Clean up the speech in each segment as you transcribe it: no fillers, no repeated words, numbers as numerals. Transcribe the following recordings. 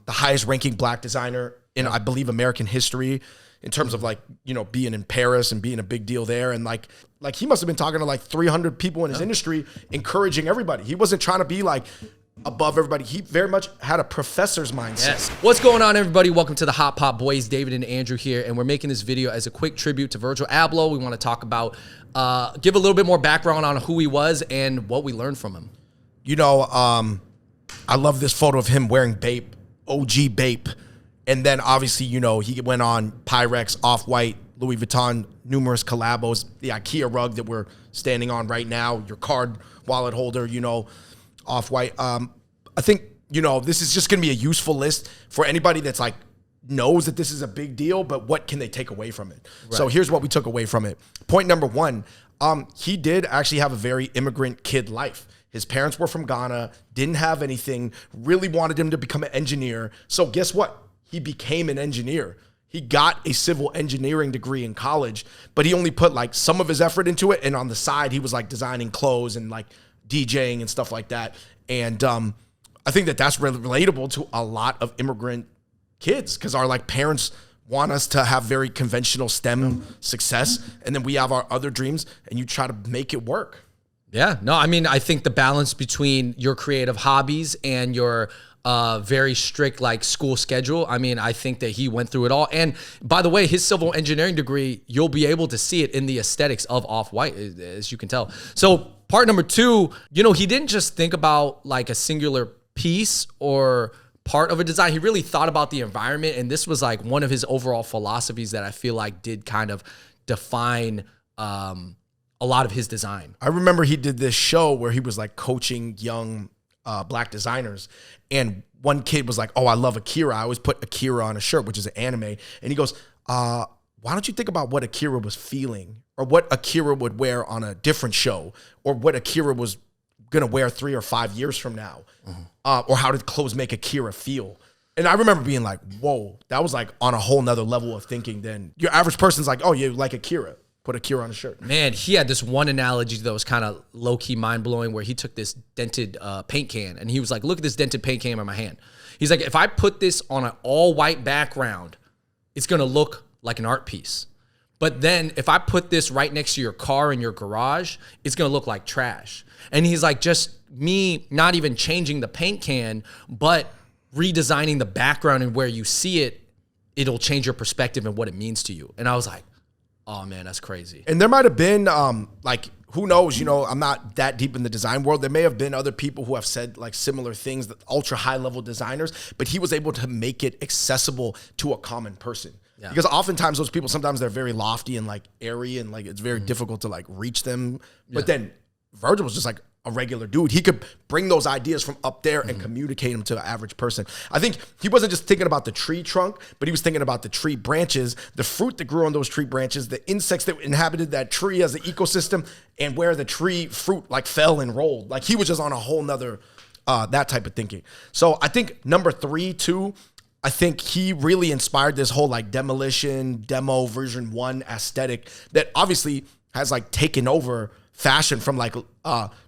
the highest ranking black designer in, I believe, American history in terms of like, you know, being in Paris and being a big deal there. And like he must have been talking to like 300 people in his industry, encouraging everybody. He wasn't trying to be like above everybody. He very much had a professor's mindset. Yes. What's going on, everybody? Welcome to the Hot Pot Boys. David and Andrew here, and we're making this video as a quick tribute to Virgil Abloh. We want to talk about, give a little bit more background on who he was and what we learned from him. You know, I love this photo of him wearing Bape, OG Bape. And then obviously, you know, he went on Pyrex, Off-White, Louis Vuitton, numerous collabos, the IKEA rug that we're standing on right now, your card wallet holder, you know, Off-White. I think, you know, this is just going to be a useful list for anybody that's like knows that this is a big deal, but what can they take away from it? Right. So here's what we took away from it. Point number one, he did actually have a very immigrant kid life. His parents were from Ghana, didn't have anything, really wanted him to become an engineer. So guess what? He became an engineer. He got a civil engineering degree in college, but he only put like some of his effort into it. And on the side, he was like designing clothes and like DJing and stuff like that. And I think that that's relatable to a lot of immigrant kids because our like parents want us to have very conventional STEM success. And then we have our other dreams and you try to make it work. Yeah, no, I mean, I think the balance between your creative hobbies and your very strict like school schedule. I mean, I think that he went through it all. And by the way, his civil engineering degree, you'll be able to see it in the aesthetics of Off-White, as you can tell. So part number two, you know, he didn't just think about like a singular piece or part of a design. He really thought about the environment. And this was like one of his overall philosophies that I feel like did kind of define a lot of his design. I remember he did this show where he was like coaching young black designers. And one kid was like, oh, I love Akira. I always put Akira on a shirt, which is an anime. And he goes, why don't you think about what Akira was feeling or what Akira would wear on a different show or what Akira was going to wear 3 or 5 years from now? Or how did clothes make Akira feel? And I remember being like, whoa, that was like on a whole nother level of thinking than your average person's like, oh, you like Akira. Put Akira on a shirt. Man, he had this one analogy that was kind of low-key mind-blowing where he took this dented paint can and he was like, look at this dented paint can in my hand. He's like, if I put this on an all-white background, it's going to look like an art piece. But then if I put this right next to your car in your garage, it's going to look like trash. And he's like, just me not even changing the paint can, but redesigning the background and where you see it, it'll change your perspective and what it means to you. And I was like, oh man, that's crazy. And there might have been like, who knows, you know, I'm not that deep in the design world. There may have been other people who have said like similar things, that ultra high level designers, but he was able to make it accessible to a common person. Yeah. Because oftentimes those people, sometimes they're very lofty and like airy and like it's very difficult to like reach them. But then Virgil was just like a regular dude. He could bring those ideas from up there and communicate them to the average person. I think he wasn't just thinking about the tree trunk, but he was thinking about the tree branches, the fruit that grew on those tree branches, the insects that inhabited that tree as an ecosystem, and where the tree fruit like fell and rolled. Like he was just on a whole nother, that type of thinking. So I think number 3 too, I think he really inspired this whole like demolition, demo version 1 aesthetic that obviously has like taken over fashion from like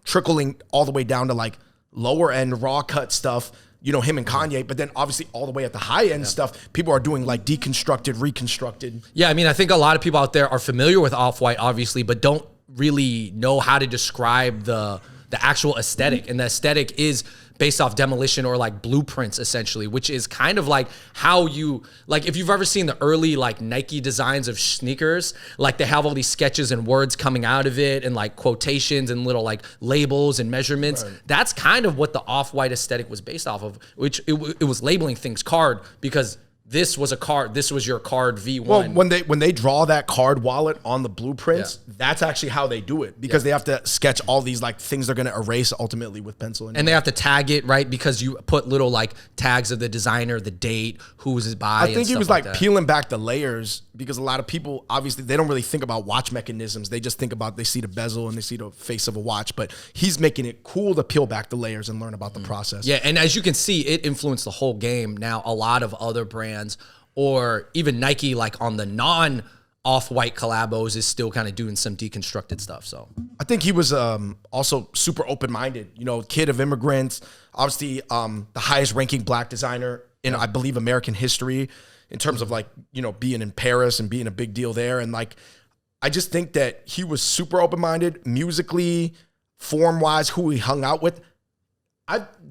trickling all the way down to like lower end raw cut stuff, you know, him and Kanye, but then obviously all the way at the high end stuff, people are doing like deconstructed, reconstructed. Yeah, I mean, I think a lot of people out there are familiar with Off-White, obviously, but don't really know how to describe the actual aesthetic. And the aesthetic is based off demolition or like blueprints essentially, which is kind of like how you, like if you've ever seen the early like Nike designs of sneakers, like they have all these sketches and words coming out of it and like quotations and little like labels and measurements. Right. That's kind of what the Off-White aesthetic was based off of, which it was labeling things card because this was a card. This was your card V1. Well, when they draw that card wallet on the blueprints, that's actually how they do it because they have to sketch all these like things they're going to erase ultimately with pencil. And they have to tag it, right? Because you put little like tags of the designer, the date, who was it by. I think he was like peeling back the layers because a lot of people, obviously, they don't really think about watch mechanisms. They just think about, they see the bezel and they see the face of a watch, but he's making it cool to peel back the layers and learn about the process. Yeah, and as you can see, it influenced the whole game. Now, a lot of other brands or even Nike, like on the non-Off-White collabos, is still kind of doing some deconstructed stuff. So I think he was also super open-minded, you know, kid of immigrants, obviously the highest ranking black designer in, I believe, American history in terms of like, you know, being in Paris and being a big deal there. And like, I just think that he was super open-minded musically, form-wise, who he hung out with.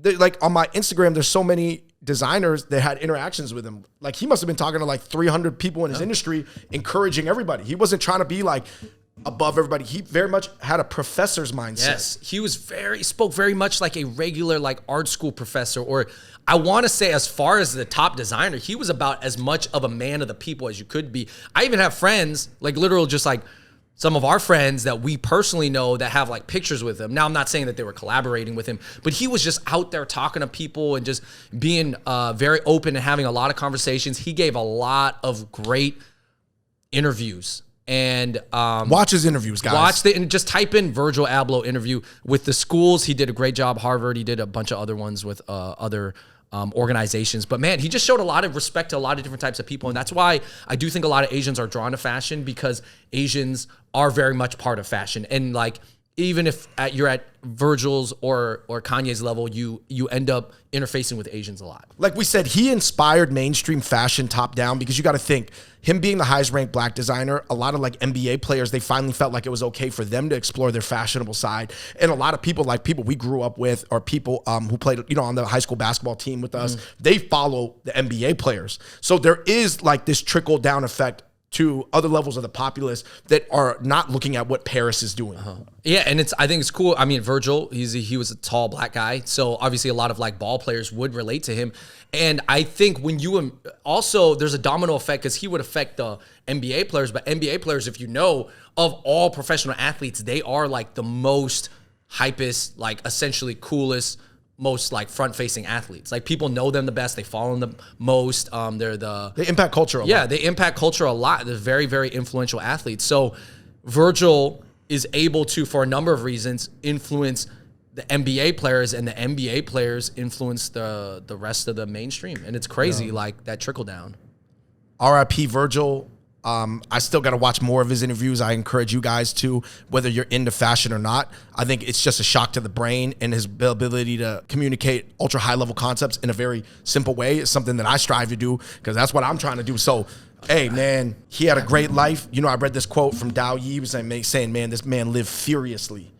Like on my Instagram, there's so many designers that had interactions with him. Like he must have been talking to like 300 people in his industry, encouraging everybody. He wasn't trying to be like above everybody. He very much had a professor's mindset. Yes, he spoke very much like a regular like art school professor, or I want to say as far as the top designer, he was about as much of a man of the people as you could be. I even have friends, like literal just like some of our friends that we personally know that have like pictures with him. Now, I'm not saying that they were collaborating with him, but he was just out there talking to people and just being very open and having a lot of conversations. He gave a lot of great interviews. And watch his interviews, guys. And just type in Virgil Abloh interview with the schools. He did a great job. Harvard. He did a bunch of other ones with other organizations. But man, he just showed a lot of respect to a lot of different types of people. And that's why I do think a lot of Asians are drawn to fashion, because Asians are very much part of fashion. And like, even if you're at Virgil's or Kanye's level, you end up interfacing with Asians a lot. Like we said, he inspired mainstream fashion top down, because you got to think, him being the highest ranked black designer, a lot of like NBA players, they finally felt like it was okay for them to explore their fashionable side. And a lot of people, like people we grew up with, or people who played, you know, on the high school basketball team with us, they follow the NBA players. So there is like this trickle down effect to other levels of the populace that are not looking at what Paris is doing. Yeah, and I think it's cool. I mean, Virgil, he was a tall black guy, so obviously a lot of like ball players would relate to him. And I think when you also, there's a domino effect, because he would affect the NBA players, but NBA players, if you know, of all professional athletes, they are like the most hypest, like essentially coolest, most like front-facing athletes. Like people know them the best. They follow them the most. They impact culture a lot. Yeah, they impact culture a lot. They're very, very influential athletes. So Virgil is able to, for a number of reasons, influence the NBA players, and the NBA players influence the rest of the mainstream. And it's crazy, like that trickle down. R.I.P. Virgil. I still got to watch more of his interviews. I encourage you guys to, whether you're into fashion or not. I think it's just a shock to the brain, and his ability to communicate ultra high level concepts in a very simple way is something that I strive to do, because that's what I'm trying to do. So, hey, man, he had a great life. You know, I read this quote from Dao Yi. He was saying, man, this man lived furiously.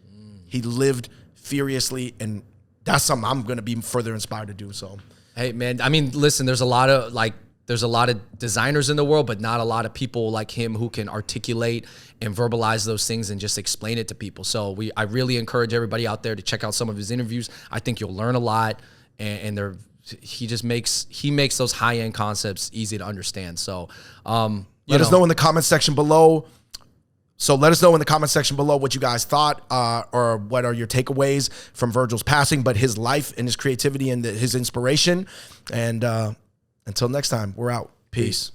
He lived furiously, and that's something I'm going to be further inspired to do. So, hey, man, I mean, listen, there's a lot of designers in the world, but not a lot of people like him who can articulate and verbalize those things and just explain it to people. So I really encourage everybody out there to check out some of his interviews. I think you'll learn a lot, and he makes those high-end concepts easy to understand. So let us know in the comment section below. So let us know in the comment section below what you guys thought, or what are your takeaways from Virgil's passing, but his life and his creativity and his inspiration. And until next time, we're out. Peace.